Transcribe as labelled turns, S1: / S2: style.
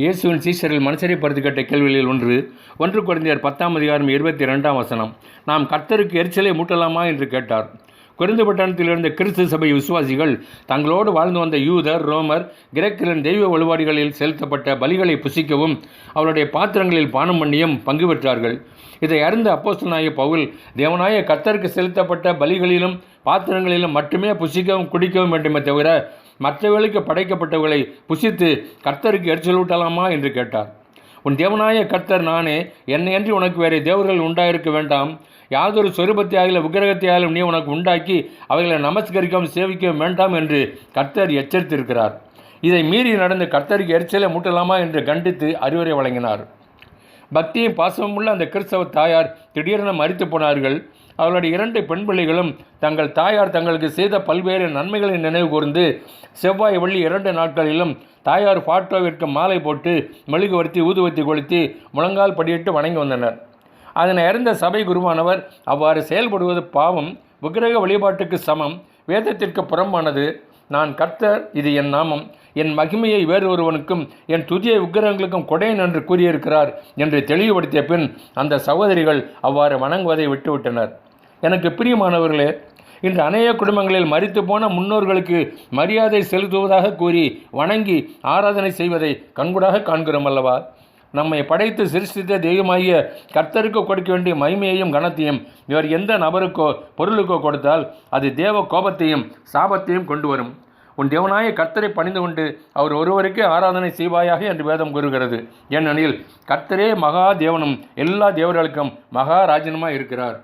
S1: இயேசுவின் சீஷரில் மனுஷரை பறித்து கேட்ட கேள்விகளில் ஒன்று கொரிந்தியர் 10:22 நாம் கர்த்தருக்கு எரிச்சலை மூட்டலாமா என்று கேட்டார். கொரிந்து பட்டணத்தில் இருந்த கிறிஸ்து சபை விசுவாசிகள் தங்களோடு வாழ்ந்து வந்த யூதர், ரோமர், கிரேக்கரின் தெய்வ வழிபாடுகளில் செலுத்தப்பட்ட பலிகளை புசிக்கவும் அவருடைய பாத்திரங்களில் பானம் பண்ணியும் பங்கு பெற்றார்கள். இதை அறிந்த அப்போஸ்தலனாகிய பவுல், தேவனாய கர்த்தருக்கு செலுத்தப்பட்ட பலிகளிலும் பாத்திரங்களிலும் மட்டுமே புசிக்கவும் குடிக்கவும் வேண்டுமே தவிர மற்றவர்களுக்கு படைக்கப்பட்டவர்களை புசித்து கர்த்தருக்கு எரிச்சலூட்டலாமா என்று கேட்டார். உன் தேவனாய கர்த்தர் நானே, என்னையன்றி உனக்கு வேறு தேவர்கள் உண்டாயிருக்க வேண்டாம். யாதொரு சொரூபத்தையாகிலும் விக்கிரகத்தையாலும் நீ உனக்கு உண்டாக்கி அவைகளை நமஸ்கரிக்கவும் சேவிக்கவும் வேண்டாம் என்று கர்த்தர் எச்சரித்திருக்கிறார். இதை மீறி நடந்து கர்த்தருக்கு எரிச்சலை மூட்டலாமா என்று கண்டித்து அறிவுரை வழங்கினார். பக்தியும் பாசமும் உள்ள அந்த கிறிஸ்தவ தாயார் திடீரென மரித்து போனார்கள். அவருடைய 2 பெண் பிள்ளைகளும் தங்கள் தாயார் தங்களுக்கு செய்த பல்வேறு நன்மைகளை நினைவு கூர்ந்து செவ்வாய் வெள்ளி 2 நாட்களிலும் தாயார் பாட்டோவிற்கு மாலை போட்டு மெழுகுவர்த்தி ஊதுவத்தி கொளுத்தி முழங்கால் படியிட்டு வணங்கி வந்தனர். அதனை அறிந்த சபை குருவானவர், அவ்வாறு செயல்படுவது பாவம், விக்கிரக வழிபாட்டுக்கு சமம், வேதத்திற்கு புறம்பானது. நான் கர்த்தர், இது என் நாமம், என் மகிமையை வேறு ஒருவனுக்கும் என் துதியை விக்கிரகங்களுக்கும் கொடேன் என்று கூறியிருக்கிறார் என்று தெளிவுபடுத்திய பின் அந்த சகோதரிகள் அவ்வாறு வணங்குவதை விட்டுவிட்டனர். எனக்கு பிரியமானவர்களே, இன்று அநேக குடும்பங்களில் மரித்து போன முன்னோர்களுக்கு மரியாதை செலுத்துவதாக கூறி வணங்கி ஆராதனை செய்வதை கண்கூடாக காண்கிறோம் அல்லவா? நம்மை படைத்து சிருஷ்டித்த தெய்வமாகிய கர்த்தருக்கு கொடுக்க வேண்டிய மகிமையையும் கனத்தையும் வேறு எந்த நபருக்கோ பொருளுக்கோ கொடுத்தால் அது தேவ கோபத்தையும் சாபத்தையும் கொண்டு வரும். உன் தேவனாய கர்த்தரை பணிந்து கொண்டு அவர் ஒருவருக்கே ஆராதனை செய்வாயாக என்று வேதம் கூறுகிறது. ஏனெனில் கர்த்தரே மகா தேவனும் எல்லா தேவர்களுக்கும் மகாராஜனுமாய் இருக்கிறார்.